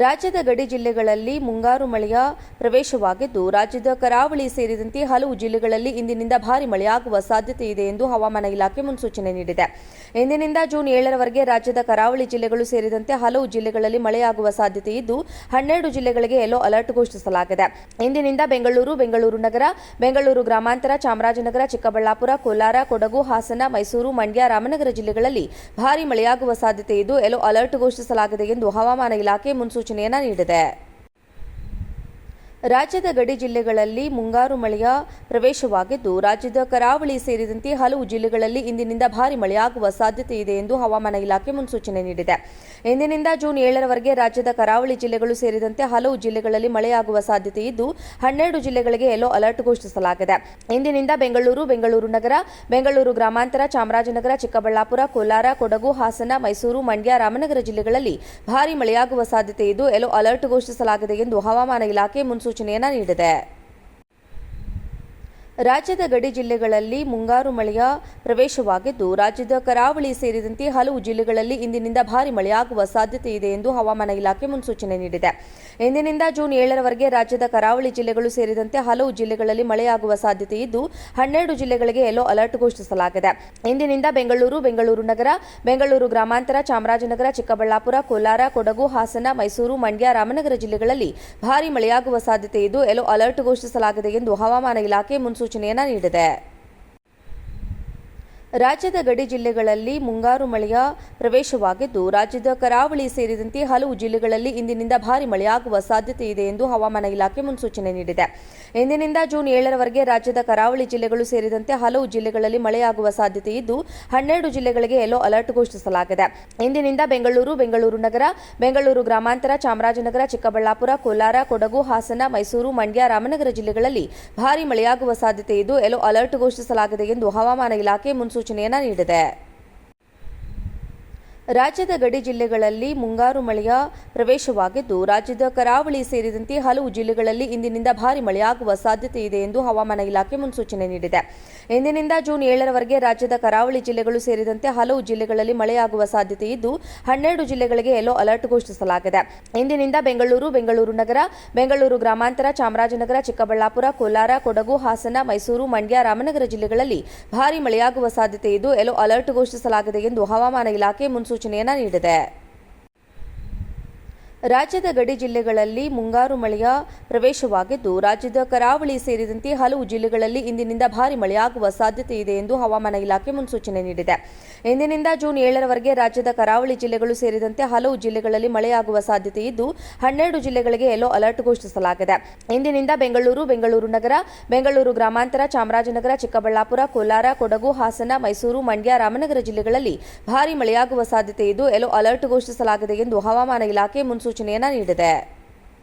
ರಾಜ್ಯದ ಗಡಿ ಜಿಲ್ಲೆಗಳಲ್ಲಿ ಮುಂಗಾರು ಮಳೆಯ ಪ್ರವೇಶವಾಗಿದ್ದು, ರಾಜ್ಯದ ಕರಾವಳಿ ಸೇರಿದಂತೆ ಹಲವು ಜಿಲ್ಲೆಗಳಲ್ಲಿ ಇಂದಿನಿಂದ ಭಾರೀ ಮಳೆಯಾಗುವ ಸಾಧ್ಯತೆ ಇದೆ ಎಂದು ಹವಾಮಾನ ಇಲಾಖೆ ಮುನ್ಸೂಚನೆ ನೀಡಿದೆ. ಇಂದಿನಿಂದ ಜೂನ್ 7ರವರೆಗೆ ರಾಜ್ಯದ ಕರಾವಳಿ ಜಿಲ್ಲೆಗಳು ಸೇರಿದಂತೆ ಹಲವು ಜಿಲ್ಲೆಗಳಲ್ಲಿ ಮಳೆಯಾಗುವ ಸಾಧ್ಯತೆ ಇದ್ದು, 12 ಜಿಲ್ಲೆಗಳಿಗೆ ಯೆಲ್ಲೋ ಅಲರ್ಟ್ ಘೋಷಿಸಲಾಗಿದೆ. ಇಂದಿನಿಂದ ಬೆಂಗಳೂರು, ಬೆಂಗಳೂರು ನಗರ, ಬೆಂಗಳೂರು ಗ್ರಾಮಾಂತರ, ಚಾಮರಾಜನಗರ, ಚಿಕ್ಕಬಳ್ಳಾಪುರ, ಕೋಲಾರ, ಕೊಡಗು, ಹಾಸನ, ಮೈಸೂರು, ಮಂಡ್ಯ, ರಾಮನಗರ ಜಿಲ್ಲೆಗಳಲ್ಲಿ ಭಾರೀ ಮಳೆಯಾಗುವ ಸಾಧ್ಯತೆ ಇದ್ದು, ಯೆಲ್ಲೋ ಅಲರ್ಟ್ ಘೋಷಿಸಲಾಗಿದೆ ಎಂದು ಹವಾಮಾನ ಇಲಾಖೆ ಮುನ್ಸೂಚನೆಯನ್ನು ನೀಡಿದೆ. ರಾಜ್ಯದ ಗಡಿ ಜಿಲ್ಲೆಗಳಲ್ಲಿ ಮುಂಗಾರು ಮಳೆಯ ಪ್ರವೇಶವಾಗಿದ್ದು, ರಾಜ್ಯದ ಕರಾವಳಿ ಸೇರಿದಂತೆ ಹಲವು ಜಿಲ್ಲೆಗಳಲ್ಲಿ ಇಂದಿನಿಂದ ಭಾರೀ ಮಳೆಯಾಗುವ ಸಾಧ್ಯತೆ ಇದೆ ಎಂದು ಹವಾಮಾನ ಇಲಾಖೆ ಮುನ್ಸೂಚನೆ ನೀಡಿದೆ. ಇಂದಿನಿಂದ ಜೂನ್ 7ರವರೆಗೆ ರಾಜ್ಯದ ಕರಾವಳಿ ಜಿಲ್ಲೆಗಳು ಸೇರಿದಂತೆ ಹಲವು ಜಿಲ್ಲೆಗಳಲ್ಲಿ ಮಳೆಯಾಗುವ ಸಾಧ್ಯತೆ ಇದ್ದು, 12 ಜಿಲ್ಲೆಗಳಿಗೆ ಯೆಲ್ಲೋ ಅಲರ್ಟ್ ಘೋಷಿಸಲಾಗಿದೆ. ಇಂದಿನಿಂದ ಬೆಂಗಳೂರು, ಬೆಂಗಳೂರು ನಗರ, ಬೆಂಗಳೂರು ಗ್ರಾಮಾಂತರ, ಚಾಮರಾಜನಗರ, ಚಿಕ್ಕಬಳ್ಳಾಪುರ, ಕೋಲಾರ, ಕೊಡಗು, ಹಾಸನ, ಮೈಸೂರು, ಮಂಡ್ಯ, ರಾಮನಗರ ಜಿಲ್ಲೆಗಳಲ್ಲಿ ಭಾರೀ ಮಳೆಯಾಗುವ ಸಾಧ್ಯತೆ ಇದ್ದು, ಯೆಲ್ಲೋ ಅಲರ್ಟ್ ಘೋಷಿಸಲಾಗಿದೆ ಎಂದು ಹವಾಮಾನ ಇಲಾಖೆ ಮುನ್ಸೂಚನೆಯನ್ನು ನೀಡಿದೆ. ರಾಜ್ಯದ ಗಡಿ ಜಿಲ್ಲೆಗಳಲ್ಲಿ ಮುಂಗಾರು ಮಳೆಯ ಪ್ರವೇಶವಾಗಿದ್ದು, ರಾಜ್ಯದ ಕರಾವಳಿ ಸೇರಿದಂತೆ ಹಲವು ಜಿಲ್ಲೆಗಳಲ್ಲಿ ಇಂದಿನಿಂದ ಭಾರೀ ಮಳೆಯಾಗುವ ಸಾಧ್ಯತೆ ಇದೆ ಎಂದು ಹವಾಮಾನ ಇಲಾಖೆ ಮುನ್ಸೂಚನೆ ನೀಡಿದೆ. ಇಂದಿನಿಂದ ಜೂನ್ 7ರವರೆಗೆ ರಾಜ್ಯದ ಕರಾವಳಿ ಜಿಲ್ಲೆಗಳು ಸೇರಿದಂತೆ ಹಲವು ಜಿಲ್ಲೆಗಳಲ್ಲಿ ಮಳೆಯಾಗುವ ಸಾಧ್ಯತೆ ಇದ್ದು, 12 ಜಿಲ್ಲೆಗಳಿಗೆ ಯೆಲ್ಲೋ ಅಲರ್ಟ್ ಘೋಷಿಸಲಾಗಿದೆ. ಇಂದಿನಿಂದ ಬೆಂಗಳೂರು, ಬೆಂಗಳೂರು ನಗರ, ಬೆಂಗಳೂರು ಗ್ರಾಮಾಂತರ, ಚಾಮರಾಜನಗರ, ಚಿಕ್ಕಬಳ್ಳಾಪುರ, ಕೋಲಾರ, ಕೊಡಗು, ಹಾಸನ, ಮೈಸೂರು, ಮಂಡ್ಯ, ರಾಮನಗರ ಜಿಲ್ಲೆಗಳಲ್ಲಿ ಭಾರೀ ಮಳೆಯಾಗುವ ಸಾಧ್ಯತೆ ಇದ್ದು, ಯೆಲ್ಲೋ ಅಲರ್ಟ್ ಘೋಷಿಸಲಾಗಿದೆ ಎಂದು ಹವಾಮಾನ ಇಲಾಖೆ ಮುನ್ಸೂಚನೆಯನ್ನು ನೀಡಿದೆ. ರಾಜ್ಯದ ಗಡಿ ಜಿಲ್ಲೆಗಳಲ್ಲಿ ಮುಂಗಾರು ಮಳೆಯ ಪ್ರವೇಶವಾಗಿದ್ದು, ರಾಜ್ಯದ ಕರಾವಳಿ ಸೇರಿದಂತೆ ಹಲವು ಜಿಲ್ಲೆಗಳಲ್ಲಿ ಇಂದಿನಿಂದ ಭಾರೀ ಮಳೆಯಾಗುವ ಸಾಧ್ಯತೆ ಇದೆ ಎಂದು ಹವಾಮಾನ ಇಲಾಖೆ ಮುನ್ಸೂಚನೆ ನೀಡಿದೆ. ಇಂದಿನಿಂದ ಜೂನ್ 7ರವರೆಗೆ ರಾಜ್ಯದ ಕರಾವಳಿ ಜಿಲ್ಲೆಗಳು ಸೇರಿದಂತೆ ಹಲವು ಜಿಲ್ಲೆಗಳಲ್ಲಿ ಮಳೆಯಾಗುವ ಸಾಧ್ಯತೆ ಇದ್ದು, 12 ಜಿಲ್ಲೆಗಳಿಗೆ ಯೆಲ್ಲೋ ಅಲರ್ಟ್ ಘೋಷಿಸಲಾಗಿದೆ. ಇಂದಿನಿಂದ ಬೆಂಗಳೂರು, ಬೆಂಗಳೂರು ನಗರ, ಬೆಂಗಳೂರು ಗ್ರಾಮಾಂತರ, ಚಾಮರಾಜನಗರ, ಚಿಕ್ಕಬಳ್ಳಾಪುರ, ಕೋಲಾರ, ಕೊಡಗು, ಹಾಸನ, ಮೈಸೂರು, ಮಂಡ್ಯ, ರಾಮನಗರ ಜಿಲ್ಲೆಗಳಲ್ಲಿ ಭಾರೀ ಮಳೆಯಾಗುವ ಸಾಧ್ಯತೆ ಇದ್ದು, ಯೆಲ್ಲೋ ಅಲರ್ಟ್ ಘೋಷಿಸಲಾಗಿದೆ ಎಂದು ಹವಾಮಾನ ಇಲಾಖೆ ಮುನ್ಸೂಚನೆಯನ್ನು ನೀಡಿದೆ. ರಾಜ್ಯದ ಗಡಿ ಜಿಲ್ಲೆಗಳಲ್ಲಿ ಮುಂಗಾರು ಮಳೆಯ ಪ್ರವೇಶವಾಗಿದ್ದು, ರಾಜ್ಯದ ಕರಾವಳಿ ಸೇರಿದಂತೆ ಹಲವು ಜಿಲ್ಲೆಗಳಲ್ಲಿ ಇಂದಿನಿಂದ ಭಾರೀ ಮಳೆಯಾಗುವ ಸಾಧ್ಯತೆ ಇದೆ ಎಂದು ಹವಾಮಾನ ಇಲಾಖೆ ಮುನ್ಸೂಚನೆ ನೀಡಿದೆ. ಇಂದಿನಿಂದ ಜೂನ್ 7ರವರೆಗೆ ರಾಜ್ಯದ ಕರಾವಳಿ ಜಿಲ್ಲೆಗಳು ಸೇರಿದಂತೆ ಹಲವು ಜಿಲ್ಲೆಗಳಲ್ಲಿ ಮಳೆಯಾಗುವ ಸಾಧ್ಯತೆ ಇದ್ದು, 12 ಜಿಲ್ಲೆಗಳಿಗೆ ಯೆಲ್ಲೋ ಅಲರ್ಟ್ ಘೋಷಿಸಲಾಗಿದೆ. ಇಂದಿನಿಂದ ಬೆಂಗಳೂರು, ಬೆಂಗಳೂರು ನಗರ, ಬೆಂಗಳೂರು ಗ್ರಾಮಾಂತರ, ಚಾಮರಾಜನಗರ, ಚಿಕ್ಕಬಳ್ಳಾಪುರ, ಕೋಲಾರ, ಕೊಡಗು, ಹಾಸನ, ಮೈಸೂರು, ಮಂಡ್ಯ, ರಾಮನಗರ ಜಿಲ್ಲೆಗಳಲ್ಲಿ ಭಾರೀ ಮಳೆಯಾಗುವ ಸಾಧ್ಯತೆ ಇದ್ದು, ಯೆಲ್ಲೋ ಅಲರ್ಟ್ ಘೋಷಿಸಲಾಗಿದೆ ಎಂದು ಹವಾಮಾನ ಇಲಾಖೆ ಮುನ್ಸೂಚನೆಯನ್ನು ನೀಡಿದೆ. ರಾಜ್ಯದ ಗಡಿ ಜಿಲ್ಲೆಗಳಲ್ಲಿ ಮುಂಗಾರು ಮಳೆಯ ಪ್ರವೇಶವಾಗಿದ್ದು, ರಾಜ್ಯದ ಕರಾವಳಿ ಸೇರಿದಂತೆ ಹಲವು ಜಿಲ್ಲೆಗಳಲ್ಲಿ ಇಂದಿನಿಂದ ಭಾರೀ ಮಳೆಯಾಗುವ ಸಾಧ್ಯತೆ ಇದೆ ಎಂದು ಹವಾಮಾನ ಇಲಾಖೆ ಮುನ್ಸೂಚನೆ ನೀಡಿದೆ. ಇಂದಿನಿಂದ ಜೂನ್ 7ರವರೆಗೆ ರಾಜ್ಯದ ಕರಾವಳಿ ಜಿಲ್ಲೆಗಳು ಸೇರಿದಂತೆ ಹಲವು ಜಿಲ್ಲೆಗಳಲ್ಲಿ ಮಳೆಯಾಗುವ ಸಾಧ್ಯತೆ ಇದ್ದು, 12 ಜಿಲ್ಲೆಗಳಿಗೆ ಯೆಲ್ಲೋ ಅಲರ್ಟ್ ಘೋಷಿಸಲಾಗಿದೆ. ಇಂದಿನಿಂದ ಬೆಂಗಳೂರು, ಬೆಂಗಳೂರು ನಗರ, ಬೆಂಗಳೂರು ಗ್ರಾಮಾಂತರ, ಚಾಮರಾಜನಗರ, ಚಿಕ್ಕಬಳ್ಳಾಪುರ, ಕೋಲಾರ, ಕೊಡಗು, ಹಾಸನ, ಮೈಸೂರು, ಮಂಡ್ಯ, ರಾಮನಗರ ಜಿಲ್ಲೆಗಳಲ್ಲಿ ಭಾರೀ ಮಳೆಯಾಗುವ ಸಾಧ್ಯತೆ ಇದ್ದು, ಯೆಲ್ಲೋ ಅಲರ್ಟ್ ಘೋಷಿಸಲಾಗಿದೆ ಎಂದು ಹವಾಮಾನ ಇಲಾಖೆ ಮುನ್ಸೂಚನೆಯನ್ನು ನೀಡಿದೆ.